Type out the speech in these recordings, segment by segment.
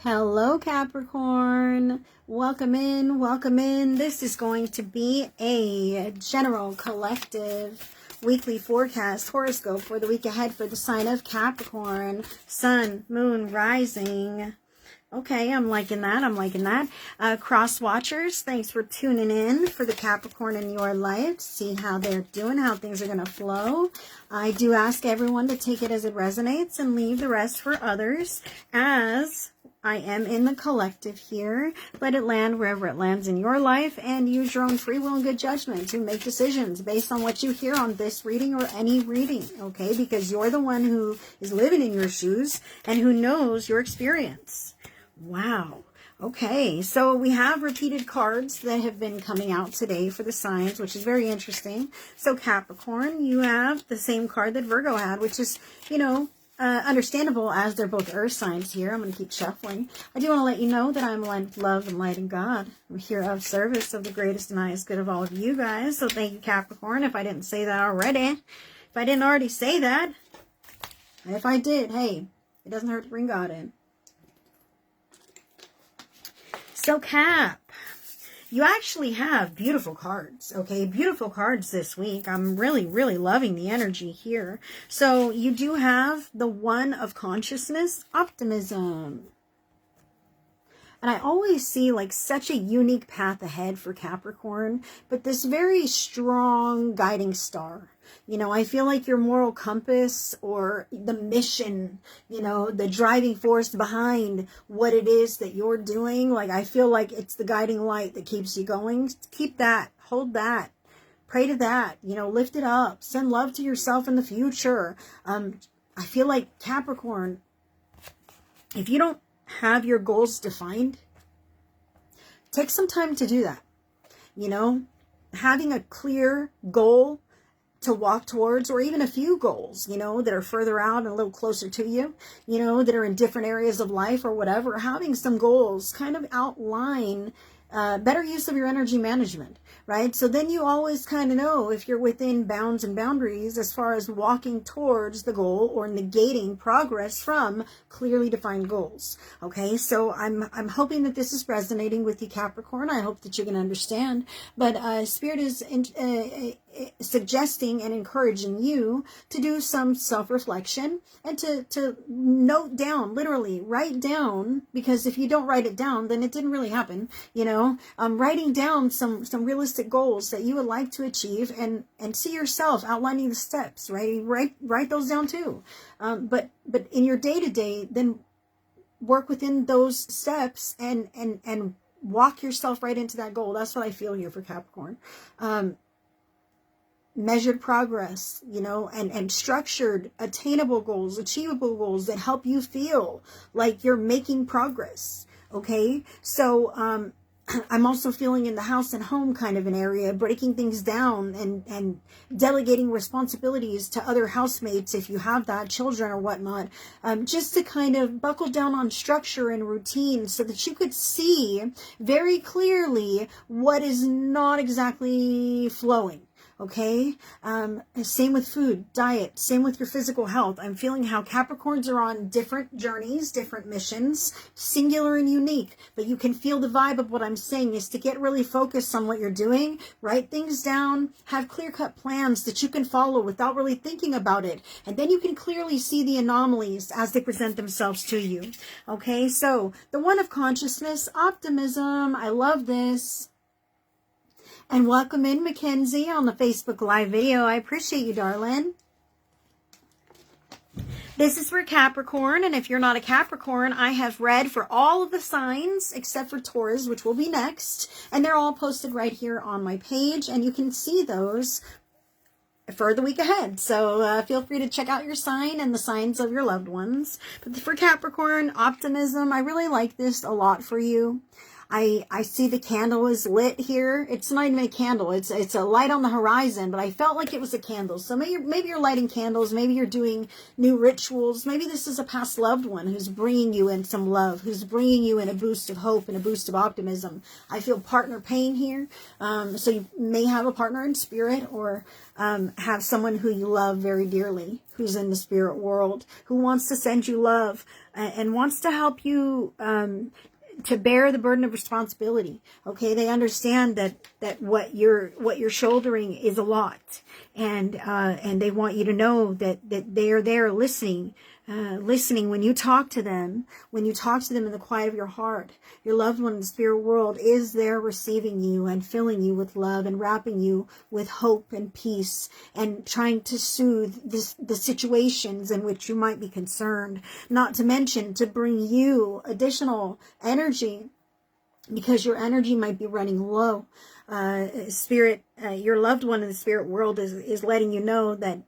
Hello, Capricorn. Welcome in, welcome in. This is going to be a general collective weekly forecast horoscope for the week ahead for the sign of Capricorn, Sun, Moon, Rising. Okay, I'm liking that. Cross watchers, thanks for tuning in for the Capricorn in your life. See how they're doing, how things are going to flow. I do ask everyone to take it as it resonates and leave the rest for others, as I am in the collective here. Let it land wherever it lands in your life, and use your own free will and good judgment to make decisions based on what you hear on this reading or any reading, okay? Because you're the one who is living in your shoes and who knows your experience. Wow. Okay, so we have repeated cards that have been coming out today for the signs, which is very interesting. So Capricorn, you have the same card that Virgo had, which is, understandable as they're both earth signs here. I'm going to keep shuffling. I do want to let you know that I'm love and light in God. I'm here of service of the greatest and highest good of all of you guys. So thank you, Capricorn, if I didn't say that already. If I didn't already say that. If I did, hey, it doesn't hurt to bring God in. So Cap, you actually have beautiful cards, okay? Beautiful cards this week. I'm really, really loving the energy here. So you do have the one of consciousness, optimism. And I always see like such a unique path ahead for Capricorn, but this very strong guiding star. I feel like your moral compass or the mission, the driving force behind what it is that you're doing. Like, I feel like it's the guiding light that keeps you going. Keep that, hold that, pray to that, lift it up, send love to yourself in the future. I feel like Capricorn, if you don't have your goals defined, take some time to do that. Having a clear goal to walk towards, or even a few goals, that are further out and a little closer to you, that are in different areas of life or whatever. Having some goals kind of outline better use of your energy management, right? So then you always kind of know if you're within bounds and boundaries as far as walking towards the goal or negating progress from clearly defined goals. Okay, so I'm hoping that this is resonating with you, Capricorn. I hope that you can understand. But Spirit is suggesting and encouraging you to do some self-reflection and to note down, literally write down, because if you don't write it down, then it didn't really happen. Writing down some realistic goals that you would like to achieve, and see yourself outlining the steps, right? Write those down too. But in your day-to-day, then work within those steps and walk yourself right into that goal. That's what I feel here for Capricorn. Measured progress, and structured, attainable goals, achievable goals that help you feel like you're making progress. Okay. So, I'm also feeling in the house and home kind of an area, breaking things down and delegating responsibilities to other housemates if you have that, children or whatnot, just to kind of buckle down on structure and routine so that you could see very clearly what is not exactly flowing. Okay. Same with food, diet, same with your physical health. I'm feeling how Capricorns are on different journeys, different missions, singular and unique, but you can feel the vibe of what I'm saying is to get really focused on what you're doing, write things down, have clear-cut plans that you can follow without really thinking about it. And then you can clearly see the anomalies as they present themselves to you. Okay. So the one of consciousness, optimism. I love this. And welcome in, Mackenzie, on the Facebook Live video. I appreciate you, darling. This is for Capricorn, and if you're not a Capricorn, I have read for all of the signs except for Taurus, which will be next. And they're all posted right here on my page, and you can see those for the week ahead. So feel free to check out your sign and the signs of your loved ones. But for Capricorn, optimism, I really like this a lot for you. I see the candle is lit here. It's not even a candle. It's a light on the horizon, but I felt like it was a candle. So maybe you're lighting candles. Maybe you're doing new rituals. Maybe this is a past loved one who's bringing you in some love, who's bringing you in a boost of hope and a boost of optimism. I feel partner pain here. So you may have a partner in spirit, or have someone who you love very dearly, who's in the spirit world, who wants to send you love and wants to help you to bear the burden of responsibility. Okay, they understand that what you're shouldering is a lot, and they want you to know that they are there listening when you talk to them. When you talk to them in the quiet of your heart, your loved one in the spirit world is there receiving you and filling you with love and wrapping you with hope and peace and trying to soothe the situations in which you might be concerned, not to mention to bring you additional energy, because your energy might be running low. Your loved one in the spirit world is letting you know that,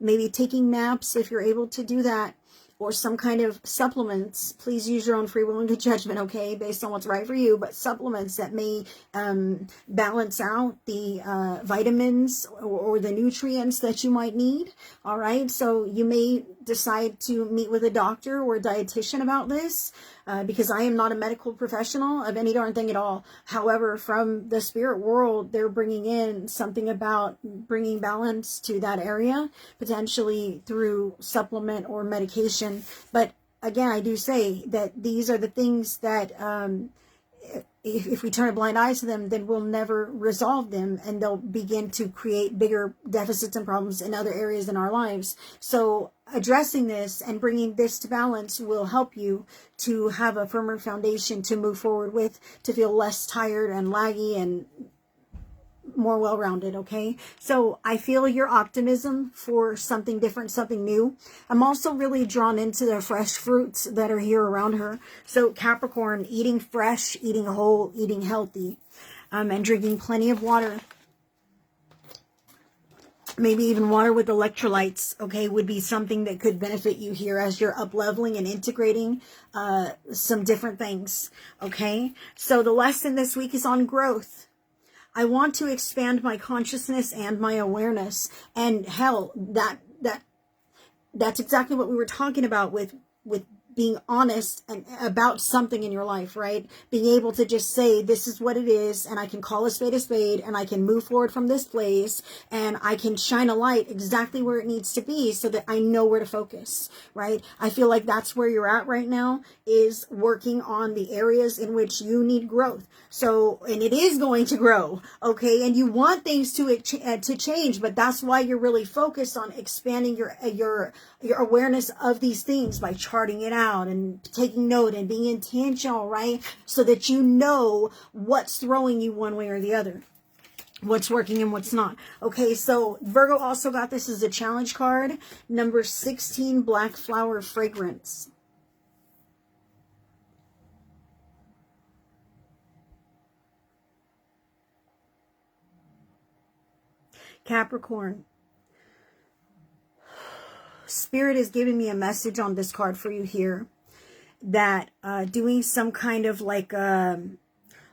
maybe taking naps, if you're able to do that, or some kind of supplements. Please use your own free will and good judgment, okay, based on what's right for you, but supplements that may balance out the vitamins or the nutrients that you might need. All right, so you may decide to meet with a doctor or a dietitian about this, because I am not a medical professional of any darn thing at all. However, from the spirit world, they're bringing in something about bringing balance to that area, potentially through supplement or medication. But again, I do say that these are the things that if we turn a blind eye to them, then we'll never resolve them, and they'll begin to create bigger deficits and problems in other areas in our lives. So addressing this and bringing this to balance will help you to have a firmer foundation to move forward with, to feel less tired and laggy and more well-rounded. Okay, so I feel your optimism for something different, something new. I'm also really drawn into the fresh fruits that are here around her. So Capricorn, eating fresh, eating whole, eating healthy, and drinking plenty of water. Maybe even water with electrolytes, okay, would be something that could benefit you here as you're up-leveling and integrating some different things. Okay, so the lesson this week is on growth. I want to expand my consciousness and my awareness. And hell, that's exactly what we were talking about with being honest and about something in your life, right? Being able to just say, this is what it is, and I can call a spade, and I can move forward from this place, and I can shine a light exactly where it needs to be so that I know where to focus, right? I feel like that's where you're at right now, is working on the areas in which you need growth. So, and it is going to grow, okay? And you want things to change, but that's why you're really focused on expanding your awareness of these things by charting it out and taking note and being intentional, right? So that you know what's throwing you one way or the other, what's working and what's not. Okay, so Virgo also got this as a challenge card, number 16, Black Flower Fragrance. Capricorn, Spirit is giving me a message on this card for you here, that doing some kind of like a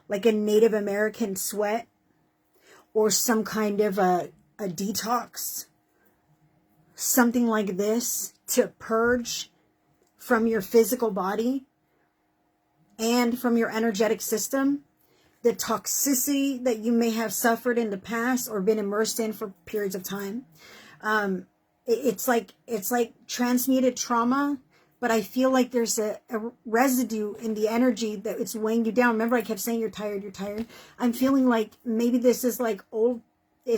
Native American sweat, or some kind of a detox, something like this, to purge from your physical body and from your energetic system the toxicity that you may have suffered in the past or been immersed in for periods of time. It's like transmuted trauma, but I feel like there's a residue in the energy that it's weighing you down. Remember, I kept saying you're tired, you're tired. I'm feeling like maybe this is like old,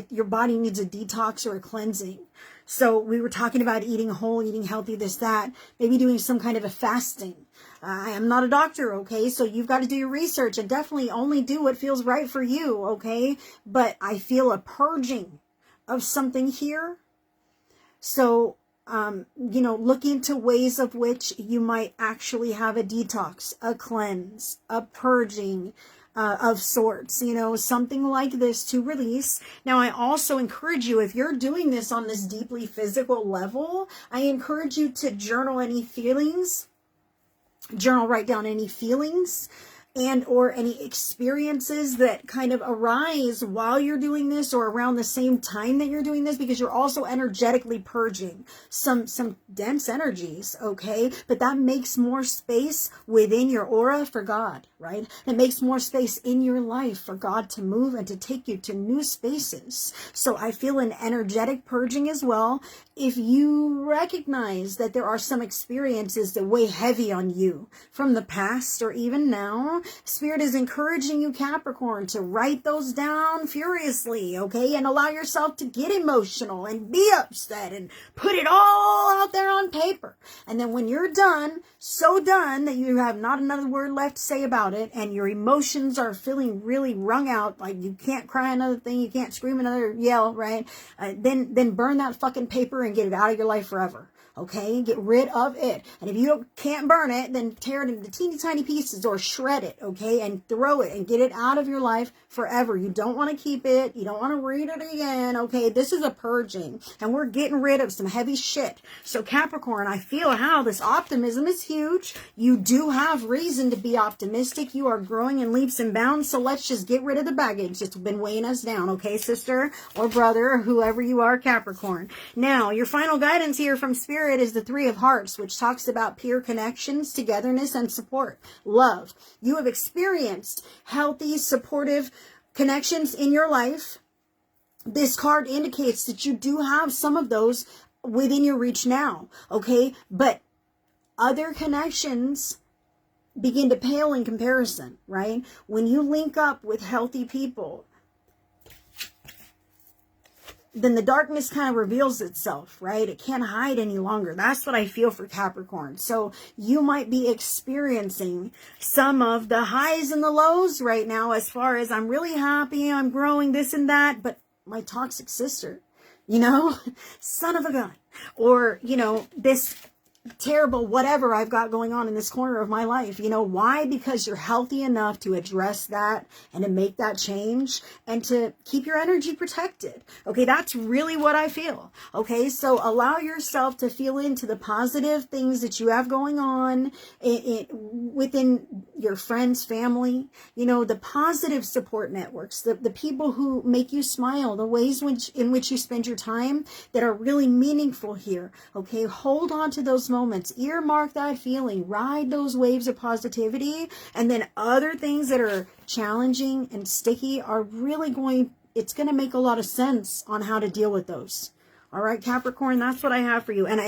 your body needs a detox or a cleansing. So we were talking about eating whole, eating healthy, this, that, maybe doing some kind of a fasting. I am not a doctor, okay? So you've got to do your research and definitely only do what feels right for you, okay? But I feel a purging of something here. So, look into ways of which you might actually have a detox, a cleanse, a purging of sorts, something like this to release. Now, I also encourage you, if you're doing this on this deeply physical level, I encourage you to journal any feelings. Write down any feelings and or any experiences that kind of arise while you're doing this or around the same time that you're doing this, because you're also energetically purging some dense energies, okay? But that makes more space within your aura for God, right? It makes more space in your life for God to move and to take you to new spaces. So I feel an energetic purging as well. If you recognize that there are some experiences that weigh heavy on you from the past or even now, Spirit is encouraging you, Capricorn, to write those down furiously, okay? And allow yourself to get emotional and be upset and put it all out there on paper. And then when you're done, so done that you have not another word left to say about it, and your emotions are feeling really wrung out, like you can't cry another thing, you can't scream another yell, right? Then burn that fucking paper and get it out of your life forever. Okay, get rid of it. And if you can't burn it, then tear it into teeny tiny pieces or shred it, okay, and throw it and get it out of your life forever. You don't want to keep it. You don't want to read it again, okay? This is a purging, and we're getting rid of some heavy shit. So Capricorn, I feel how this optimism is huge. You do have reason to be optimistic. You are growing in leaps and bounds, so let's just get rid of the baggage that's been weighing us down, okay, sister or brother or whoever you are, Capricorn. Now, your final guidance here from Spirit is the Three of Hearts, which talks about peer connections, togetherness, and support. Love. You have experienced healthy, supportive connections in your life. This card indicates that you do have some of those within your reach now, okay? But other connections begin to pale in comparison, right? When you link up with healthy people, then the darkness kind of reveals itself, right? It can't hide any longer. That's what I feel for Capricorn. So you might be experiencing some of the highs and the lows right now, as far as I'm really happy, I'm growing, this and that, but my toxic sister, son of a gun, or, this terrible whatever I've got going on in this corner of my life. Why? Because you're healthy enough to address that and to make that change and to keep your energy protected. Okay, that's really what I feel. Okay, so allow yourself to feel into the positive things that you have going on within your friends, family, the positive support networks, the people who make you smile, the ways in which you spend your time that are really meaningful here. Okay, hold on to those moments, earmark that feeling, ride those waves of positivity, and then other things that are challenging and sticky are really it's going to make a lot of sense on how to deal with those. All right, Capricorn, that's what I have for you. And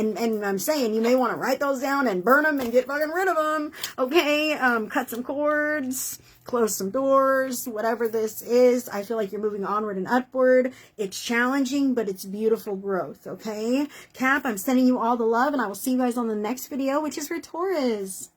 I'm saying you may want to write those down and burn them and get fucking rid of them. Okay, cut some cords, close some doors, whatever this is. I feel like you're moving onward and upward. It's challenging, but it's beautiful growth, okay? Cap, I'm sending you all the love, and I will see you guys on the next video, which is for Taurus.